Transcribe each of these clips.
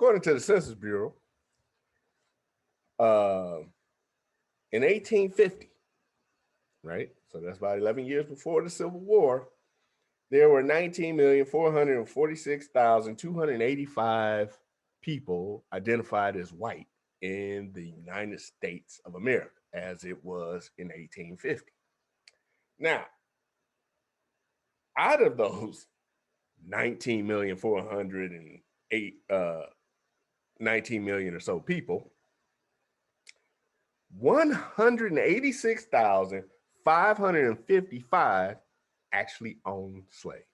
According to the Census Bureau, in 1850, right? So that's about 11 years before the Civil War, there were 19,446,285 people identified as white in the United States of America, as it was in 1850. Now, out of those 19 million or so people, 186,555 actually owned slaves.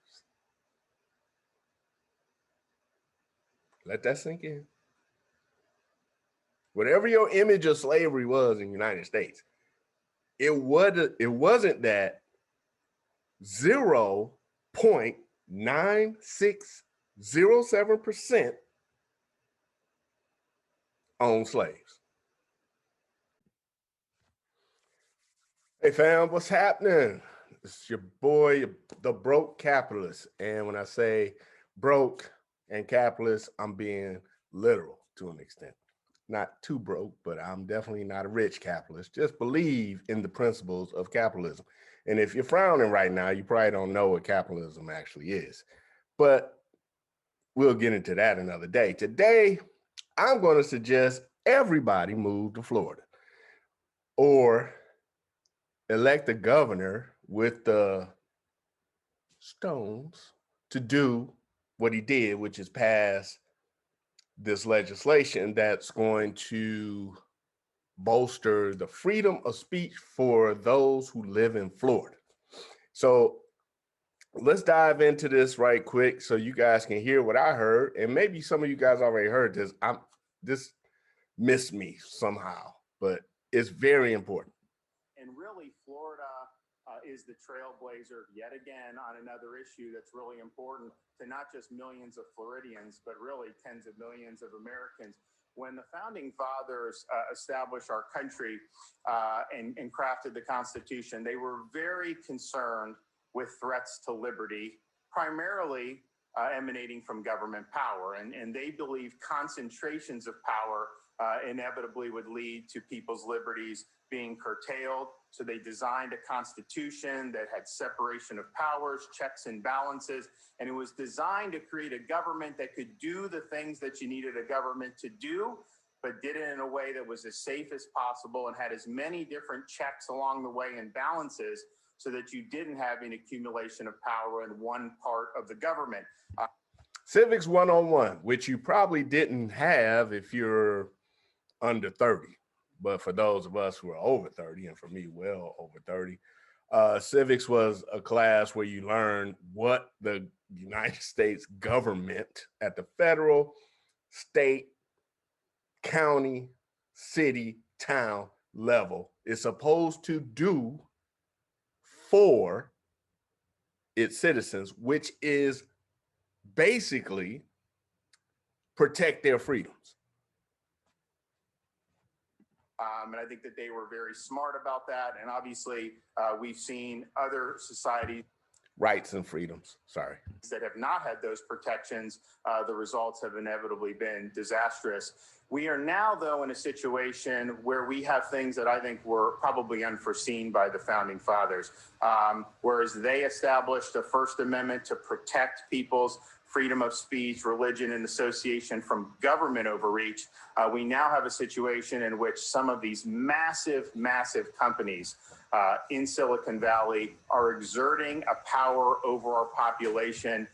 Let that sink in. Whatever your image of slavery was in the United States, it wasn't that 0.9607% owned slaves. Hey fam, what's happening? It's your boy, the broke capitalist. And when I say broke and capitalist, I'm being literal to an extent. Not too broke, but I'm definitely not a rich capitalist. Just believe in the principles of capitalism. And if you're frowning right now, you probably don't know what capitalism actually is. But we'll get into that another day. Today, I'm going to suggest everybody move to Florida or elect a governor with the stones to do what he did, which is pass this legislation that's going to bolster the freedom of speech for those who live in Florida. So let's dive into this right quick so you guys can hear what I heard. And maybe some of you guys already heard this. This missed me somehow, but it's very important. And really, Florida is the trailblazer yet again on another issue that's really important to not just millions of Floridians, but really tens of millions of Americans. When the founding fathers established our country and crafted the Constitution, they were very concerned with threats to liberty, primarily emanating from government power. And they believed concentrations of power inevitably would lead to people's liberties being curtailed. So they designed a constitution that had separation of powers, checks and balances, and it was designed to create a government that could do the things that you needed a government to do, but did it in a way that was as safe as possible and had as many different checks along the way and balances so that you didn't have an accumulation of power in one part of the government. Civics 101, which you probably didn't have if you're under 30. But for those of us who are over 30, and for me, well over 30, civics was a class where you learned what the United States government at the federal, state, county, city, town level is supposed to do for its citizens, which is basically protect their freedoms. And I think that they were very smart about that. And obviously, we've seen other societies. Rights and freedoms, sorry. That have not had those protections. The results have inevitably been disastrous. We are now, though, in a situation where we have things that I think were probably unforeseen by the founding fathers. Whereas they established a First Amendment to protect people's freedom of speech, religion, and association from government overreach, we now have a situation in which some of these massive companies in Silicon Valley are exerting a power over our population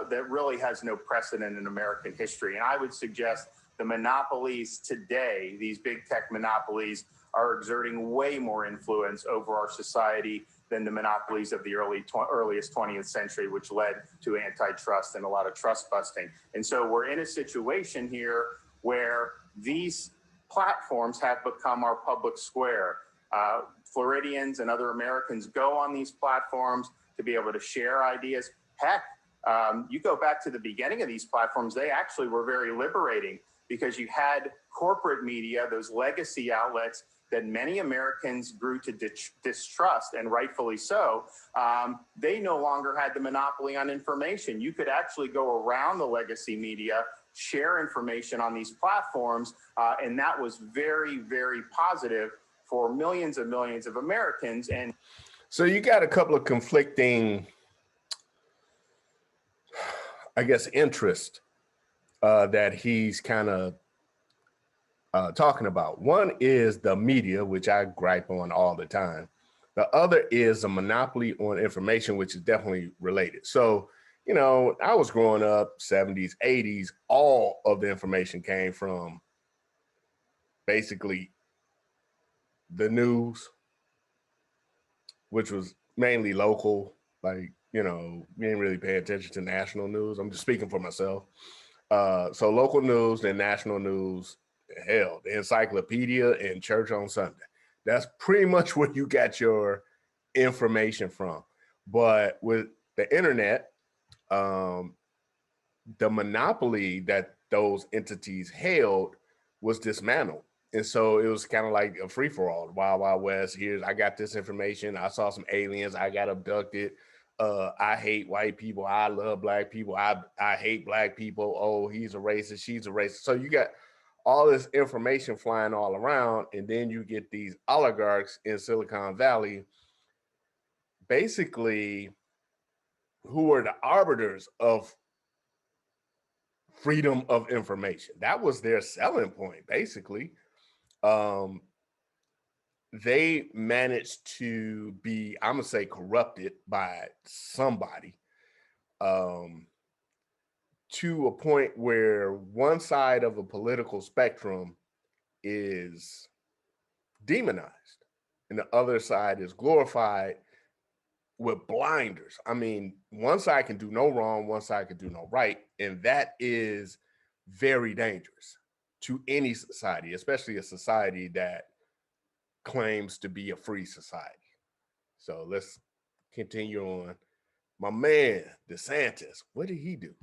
that really has no precedent in American history. And I would suggest the monopolies today, these big tech monopolies, are exerting way more influence over our society than the monopolies of the earliest 20th century, which led to antitrust and a lot of trust busting. And so we're in a situation here where these platforms have become our public square. Floridians and other Americans go on these platforms to be able to share ideas. Heck, you go back to the beginning of these platforms, they actually were very liberating because you had corporate media, those legacy outlets, that many Americans grew to distrust, and rightfully so, they no longer had the monopoly on information. You could actually go around the legacy media, share information on these platforms, and that was very, very positive for millions and millions of Americans. And so you got a couple of conflicting, I guess, interest that he's kind of talking about. One is the media, which I gripe on all the time. The other is a monopoly on information, which is definitely related. So, you know, I was growing up 70s, 80s, all of the information came from basically the news, which was mainly local. Like, you know, we didn't really pay attention to national news. I'm just speaking for myself. So local news, then national news, hell, the encyclopedia and church on Sunday. That's pretty much where you got your information from. But with the internet, the monopoly that those entities held was dismantled. And so it was kind of like a free-for-all, Wild Wild West. Here's, I got this information. I saw some aliens. I got abducted. I hate white people. I love black people. I hate black people. Oh, he's a racist. She's a racist. So you got all this information flying all around. And then you get these oligarchs in Silicon Valley, basically, who are the arbiters of freedom of information. That was their selling point, basically. They managed to be, I'm gonna say, corrupted by somebody, to a point where one side of a political spectrum is demonized and the other side is glorified with blinders. I mean, one side can do no wrong, one side can do no right, and that is very dangerous to any society, especially a society that claims to be a free society. So let's continue on. My man, Desantis, what did he do?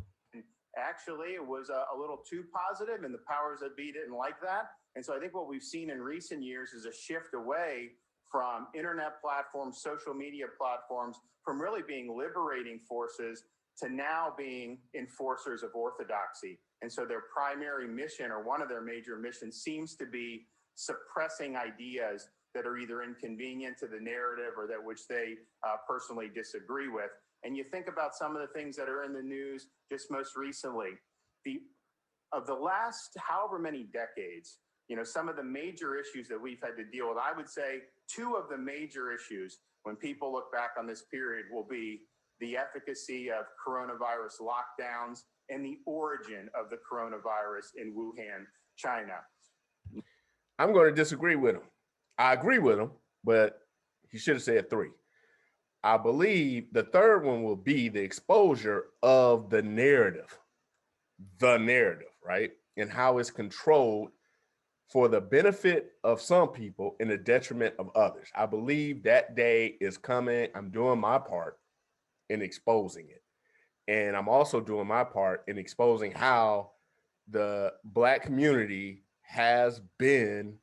Actually, it was a little too positive, and the powers that be didn't like that. And so I think what we've seen in recent years is a shift away from internet platforms, social media platforms, from really being liberating forces to now being enforcers of orthodoxy. And so their primary mission, or one of their major missions, seems to be suppressing ideas that are either inconvenient to the narrative or that which they personally disagree with. And you think about some of the things that are in the news just most recently. Of the last however many decades, you know, some of the major issues that we've had to deal with, I would say two of the major issues when people look back on this period will be the efficacy of coronavirus lockdowns and the origin of the coronavirus in Wuhan, China. I'm going to disagree with him. I agree with him, but he should have said three. I believe the third one will be the exposure of the narrative, right? And how it's controlled for the benefit of some people and the detriment of others. I believe that day is coming. I'm doing my part in exposing it. And I'm also doing my part in exposing how the Black community has been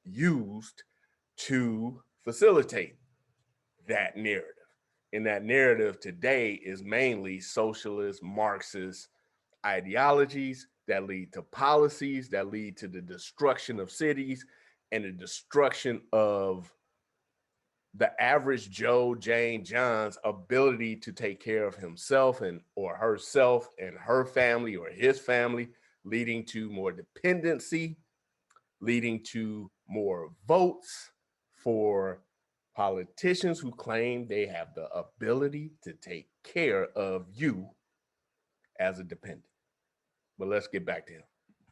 used to facilitate that narrative. And that narrative today is mainly socialist, Marxist ideologies that lead to policies that lead to the destruction of cities and the destruction of the average Joe, Jane, John's ability to take care of himself and or herself and her family or his family, leading to more dependency, leading to more votes for politicians who claim they have the ability to take care of you as a dependent. But let's get back to him.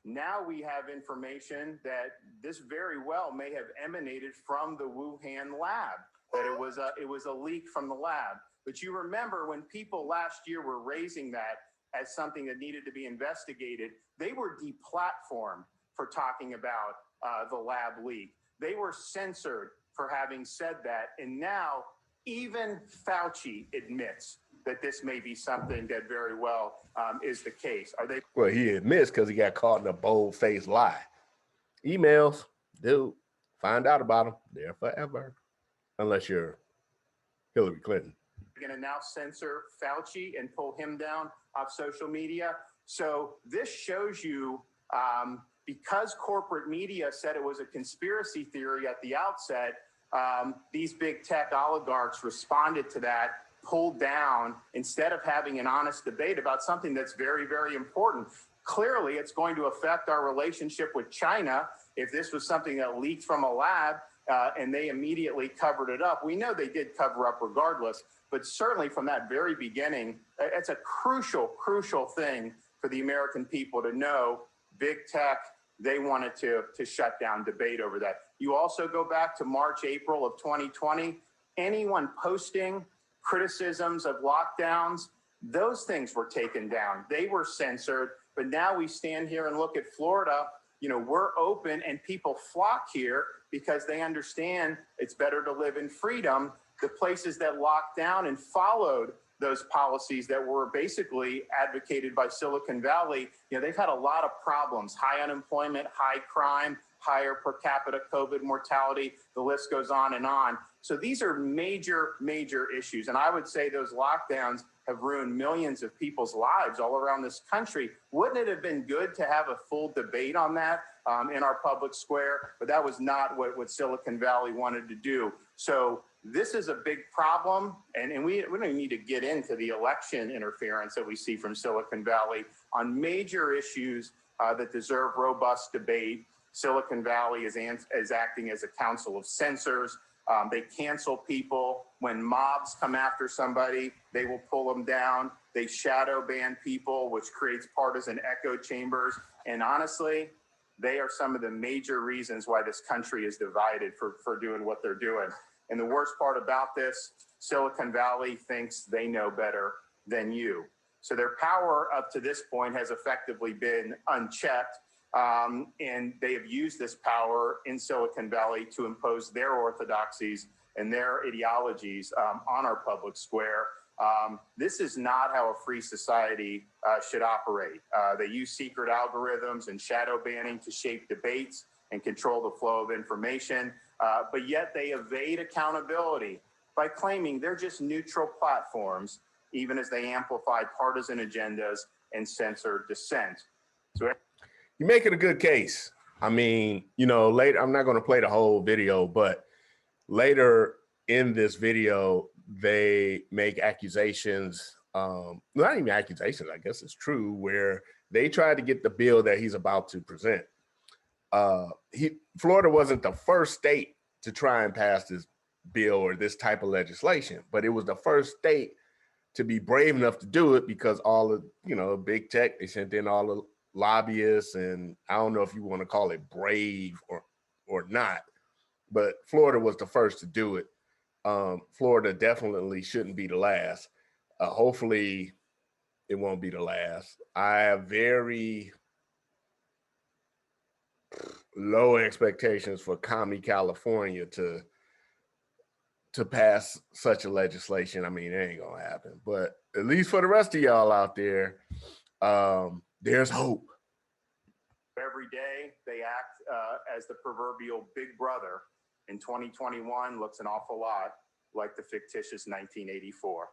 Now we have information that this very well may have emanated from the Wuhan lab, that it was a leak from the lab. But you remember when people last year were raising that as something that needed to be investigated, they were deplatformed for talking about the lab leak. They were censored for having said that. And now even Fauci admits that this may be something that very well is the case. Are they? Well, he admits because he got caught in a bold-faced lie. Emails, dude, find out about them, they're forever, unless you're Hillary Clinton. We're going to now censor Fauci and pull him down off social media. So this shows you, because corporate media said it was a conspiracy theory at the outset, these big tech oligarchs responded to that, pulled down, instead of having an honest debate about something that's very, very important. Clearly, it's going to affect our relationship with China if this was something that leaked from a lab and they immediately covered it up. We know they did cover up regardless, but certainly from that very beginning, it's a crucial, crucial thing for the American people to know. Big tech, they wanted to shut down debate over that. You also go back to March, April of 2020, anyone posting criticisms of lockdowns, those things were taken down. They were censored. But now we stand here and look at Florida, you know, we're open and people flock here because they understand it's better to live in freedom. The places that locked down and followed those policies that were basically advocated by Silicon Valley, you know, they've had a lot of problems, high unemployment, high crime, higher per capita COVID mortality, the list goes on and on. So these are major, major issues. And I would say those lockdowns have ruined millions of people's lives all around this country. Wouldn't it have been good to have a full debate on that in our public square? But that was not what Silicon Valley wanted to do. So this is a big problem. And we don't even need to get into the election interference that we see from Silicon Valley on major issues that deserve robust debate. Silicon Valley is acting as a council of censors. They cancel people. When mobs come after somebody, they will pull them down. They shadow ban people, which creates partisan echo chambers. And honestly, they are some of the major reasons why this country is divided for doing what they're doing. And the worst part about this, Silicon Valley thinks they know better than you. So their power up to this point has effectively been unchecked. And they have used this power in Silicon Valley to impose their orthodoxies and their ideologies on our public square. This is not how a free society should operate. They use secret algorithms and shadow banning to shape debates and control the flow of information, but yet they evade accountability by claiming they're just neutral platforms, even as they amplify partisan agendas and censor dissent. So you make it a good case. I mean, you know, later, I'm not going to play the whole video, but later in this video, they make accusations, not even accusations, I guess it's true, where they tried to get the bill that he's about to present. Florida wasn't the first state to try and pass this bill or this type of legislation, but it was the first state to be brave enough to do it because all of, you know, big tech, they sent in all the lobbyists, and I don't know if you want to call it brave or not, but Florida was the first to do it. Florida definitely shouldn't be the last. Hopefully it won't be the last. I have very low expectations for commie California to pass such a legislation. I mean, it ain't gonna happen, but at least for the rest of y'all out there, there's hope. Every day they act as the proverbial big brother. In 2021 looks an awful lot like the fictitious 1984.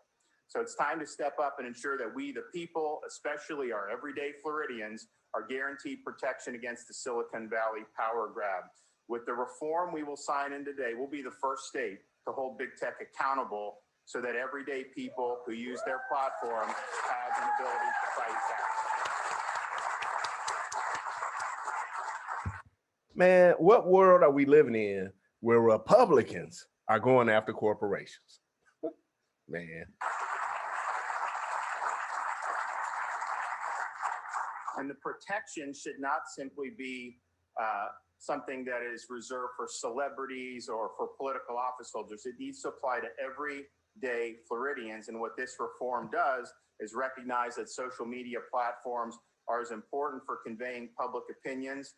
So it's time to step up and ensure that we, the people, especially our everyday Floridians, are guaranteed protection against the Silicon Valley power grab. With the reform we will sign in today, we'll be the first state to hold big tech accountable so that everyday people who use their platform have an ability to fight back. Man, what world are we living in where Republicans are going after corporations? Man. And the protection should not simply be something that is reserved for celebrities or for political office holders. It needs to apply to everyday Floridians. And what this reform does is recognize that social media platforms are as important for conveying public opinions.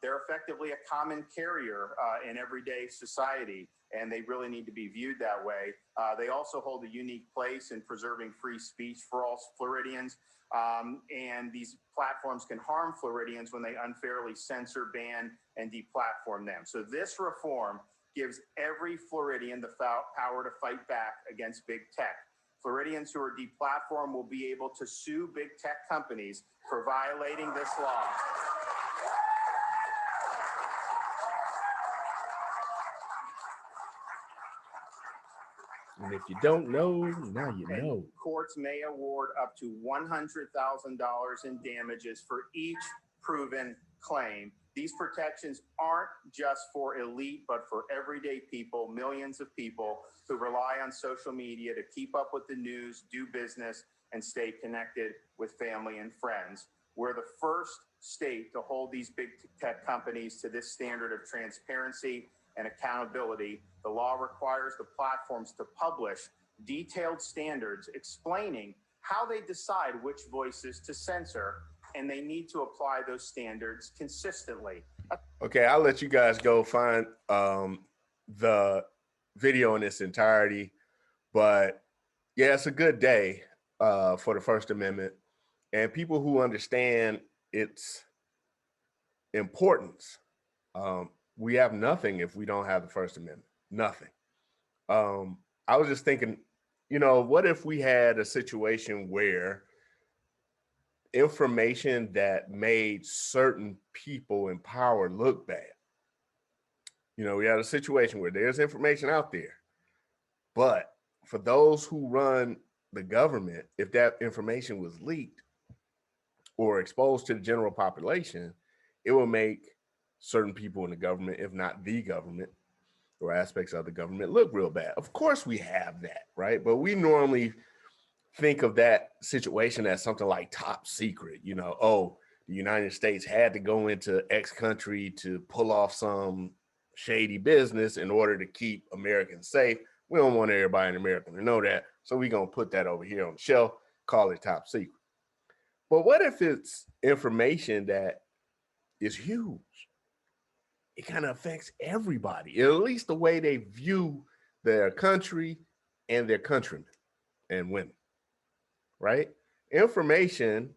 They're effectively a common carrier in everyday society, and they really need to be viewed that way. They also hold a unique place in preserving free speech for all Floridians. And these platforms can harm Floridians when they unfairly censor, ban, and deplatform them. So this reform gives every Floridian the power to fight back against big tech. Floridians who are deplatformed will be able to sue big tech companies for violating this law. And if you don't know, now you know. Courts may award up to $100,000 in damages for each proven claim. These protections aren't just for elite, but for everyday people, millions of people who rely on social media to keep up with the news, do business, and stay connected with family and friends. We're the first state to hold these big tech companies to this standard of transparency and accountability. The law requires the platforms to publish detailed standards explaining how they decide which voices to censor, and they need to apply those standards consistently. Okay, I'll let you guys go find the video in its entirety, but yeah, it's a good day for the First Amendment, and people who understand its importance. We have nothing if we don't have the First Amendment, nothing. I was just thinking, you know, what if we had a situation where information that made certain people in power look bad? You know, we had a situation where there's information out there, but for those who run the government, if that information was leaked or exposed to the general population, it will make certain people in the government, if not the government or aspects of the government, look real bad. Of course we have that, right? But we normally think of that situation as something like top secret, you know, oh, the United States had to go into X country to pull off some shady business in order to keep Americans safe. We don't want everybody in America to know that. So we're going to put that over here on the shelf, call it top secret. But what if it's information that is huge? It kind of affects everybody, at least the way they view their country and their countrymen and women, right? Information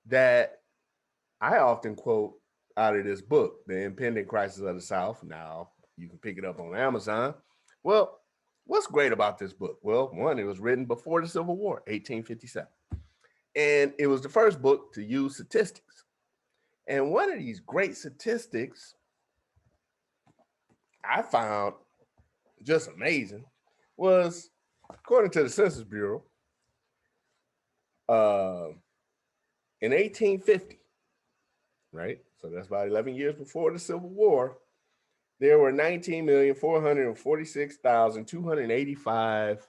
that I often quote out of this book, The Impending Crisis of the South. Now, you can pick it up on Amazon. Well, what's great about this book? Well, one, it was written before the Civil War, 1857. And it was the first book to use statistics. And one of these great statistics I found just amazing was, according to the Census Bureau, in 1850, right? So that's about 11 years before the Civil War, there were 19,446,285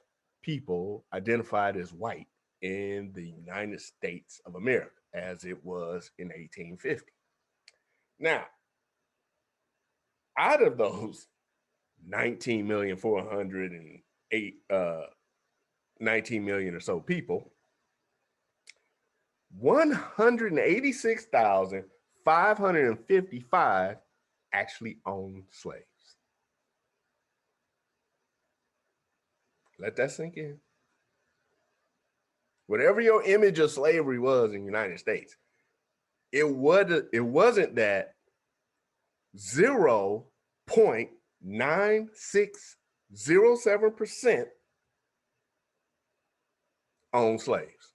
people identified as white in the United States of America, as it was in 1850. Now, out of those 19 million or so people, 186,555 actually owned slaves. Let that sink in. Whatever your image of slavery was in the United States, it wasn't that 0.9607% owned slaves.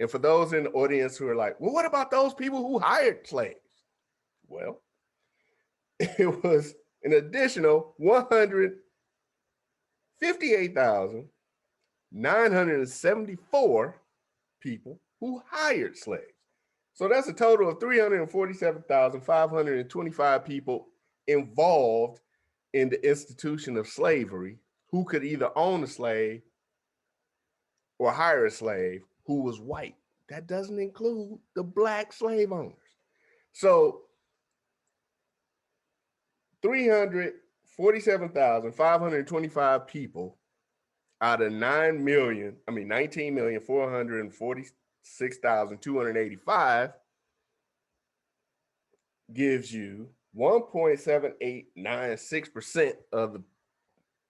And for those in the audience who are like, well, what about those people who hired slaves? Well, it was an additional 158,974 people who hired slaves. So that's a total of 347,525 people involved in the institution of slavery who could either own a slave or hire a slave who was white. That doesn't include the black slave owners. So 347,525 people out of 19,446,285 gives you 1.7896% of the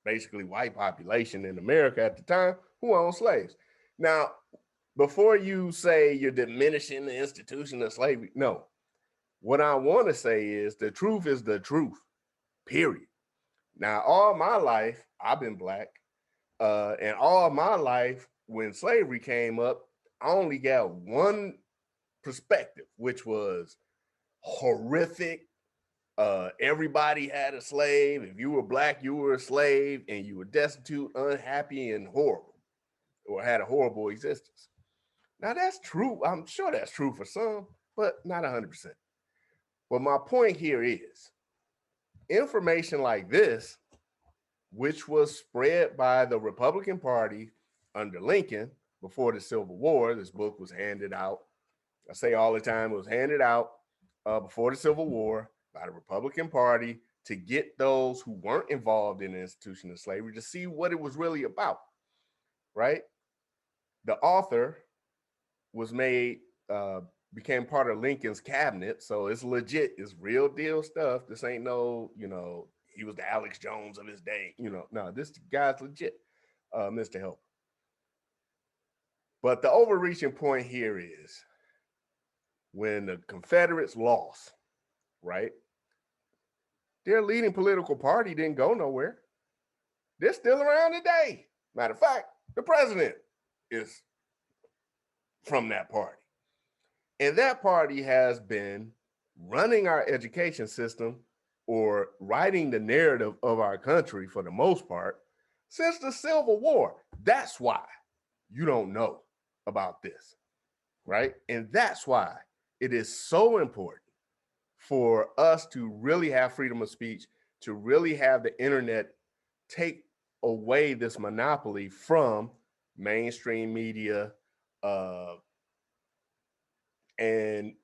basically white population in America at the time who owned slaves. Now, before you say you're diminishing the institution of slavery, no. What I want to say is the truth, period. Now, all my life, I've been black, and all my life, when slavery came up, I only got one perspective, which was horrific. Everybody had a slave. If you were black, you were a slave, and you were destitute, unhappy, and horrible, or had a horrible existence. Now, that's true. I'm sure that's true for some, but not 100%. But my point here is information like this, which was spread by the Republican Party under Lincoln before the Civil War. This book was handed out. I say all the time, it was handed out before the Civil War by the Republican Party to get those who weren't involved in the institution of slavery to see what it was really about, right? The author was made, became part of Lincoln's cabinet. So it's legit, it's real deal stuff. This ain't no, he was the Alex Jones of his day. No, this guy's legit, Mr. Helper. But the overreaching point here is when the Confederates lost, right? Their leading political party didn't go nowhere. They're still around today. Matter of fact, the president is from that party. And that party has been running our education system or writing the narrative of our country for the most part since the Civil War. That's why you don't know about this, right? And that's why it is so important for us to really have freedom of speech, to really have the internet take away this monopoly from mainstream media and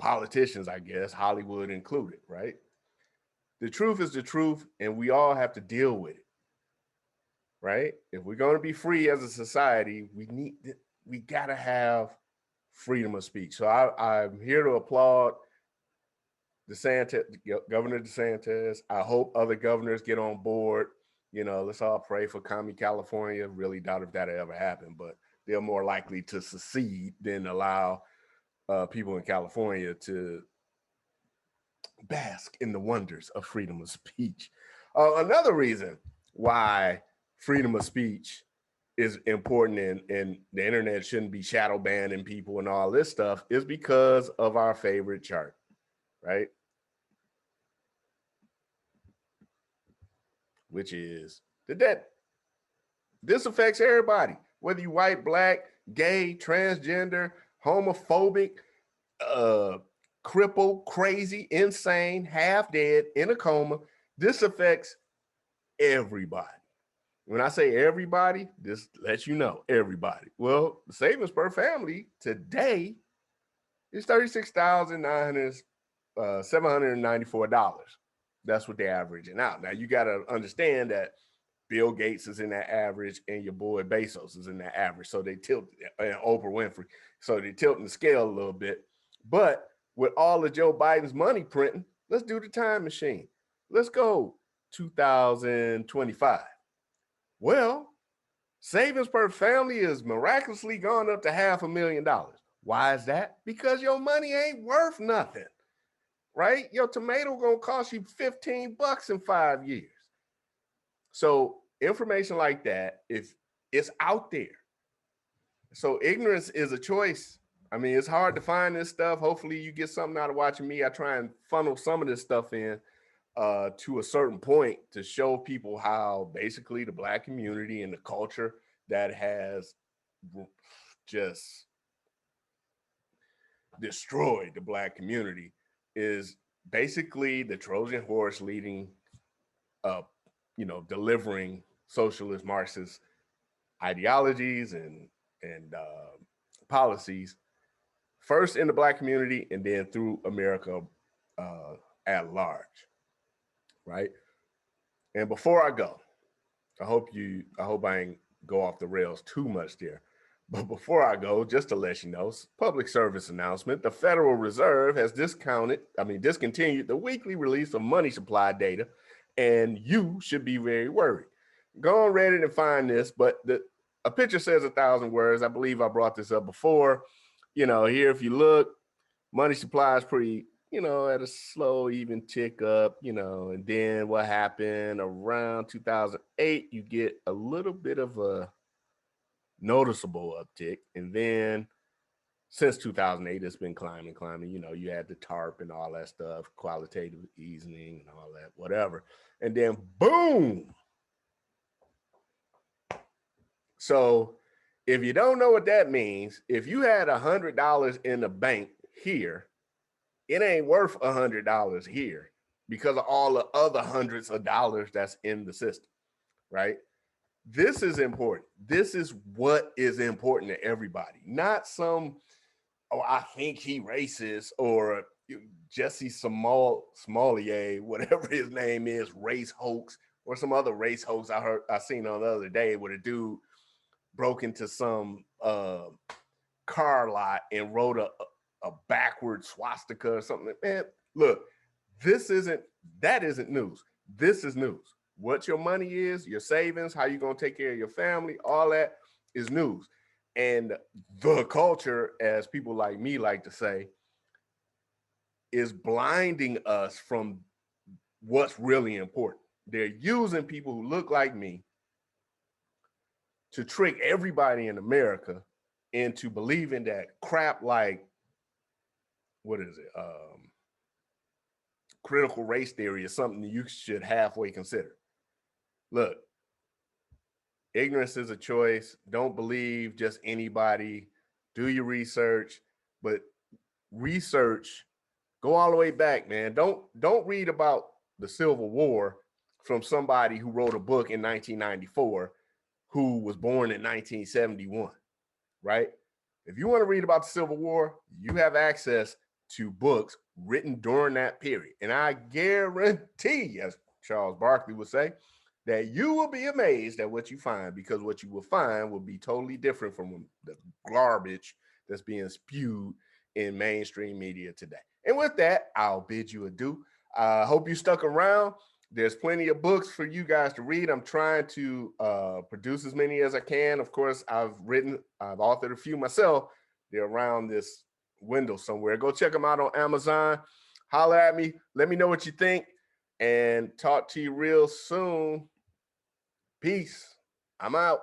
politicians, I guess, Hollywood included, right? The truth is the truth, and we all have to deal with it, right? If we're going to be free as a society, we gotta have freedom of speech. So I'm here to applaud DeSantis, Governor DeSantis. I hope other governors get on board. Let's all pray for commie California. Really doubt if that'll ever happen, but they're more likely to secede than allow people in California to bask in the wonders of freedom of speech. Another reason why freedom of speech is important and the internet shouldn't be shadow banning people and all this stuff is because of our favorite chart, right? Which is the debt. This affects everybody, whether you white, black, gay, transgender, homophobic, crippled, crazy, insane, half dead, in a coma. This affects everybody. When I say everybody, this lets you know everybody. Well, the savings per family today is $36,794. That's what they're averaging out. Now you got to understand that Bill Gates is in that average and your boy Bezos is in that average. So they tilt, and Oprah Winfrey. So they're tilting the scale a little bit. But with all of Joe Biden's money printing, let's do the time machine. Let's go 2025. Well, savings per family is miraculously gone up to $500,000. Why is that? Because your money ain't worth nothing, right? Your tomato gonna cost you $15 in 5 years. So information like that, if it's out there. So ignorance is a choice. I mean, it's hard to find this stuff. Hopefully you get something out of watching me. I try and funnel some of this stuff in to a certain point to show people how basically the Black community and the culture that has just destroyed the Black community is basically the Trojan horse leading up, delivering socialist Marxist ideologies and policies, first in the Black community and then through America at large, right? And before I go, I hope I ain't go off the rails too much there. But before I go, just to let you know, public service announcement, the Federal Reserve has discontinued the weekly release of money supply data, and you should be very worried. go on Reddit and find this, but a picture says 1,000 words. I believe I brought this up before. You know, here, if you look, money supply is pretty, you know, at a slow, even tick up, you know, and then what happened around 2008, you get a little bit of a noticeable uptick. And then since 2008, it's been climbing. You know, you had the TARP and all that stuff, qualitative easing and all that, whatever. And then boom. So if you don't know what that means, if you had $100 in the bank here, it ain't worth $100 here because of all the other hundreds of dollars that's in the system, right? This is important. This is what is important to everybody, not some, oh, I think he racist, or Jesse Smollett, whatever his name is, race hoax, or some other race hoax I seen on the other day where a dude broke into some car lot and wrote a backward swastika or something. Man, look, that isn't news. This is news. What your money is, your savings, how you gonna take care of your family, all that is news. And the culture, as people like me like to say, is blinding us from what's really important. They're using people who look like me to trick everybody in America into believing that crap like, what is it? Critical race theory is something you should halfway consider. Look, ignorance is a choice. Don't believe just anybody. Do your research, but research, go all the way back, man. Don't read about the Civil War from somebody who wrote a book in 1994 who was born in 1971, right? If you want to read about the Civil War, you have access to books written during that period. And I guarantee, as Charles Barkley would say, that you will be amazed at what you find, because what you will find will be totally different from the garbage that's being spewed in mainstream media today. And with that, I'll bid you adieu. I hope you stuck around. There's plenty of books for you guys to read. I'm trying to produce as many as I can. Of course, I've authored a few myself. They're around this window somewhere. Go check them out on Amazon. Holler at me. Let me know what you think, and talk to you real soon. Peace. I'm out.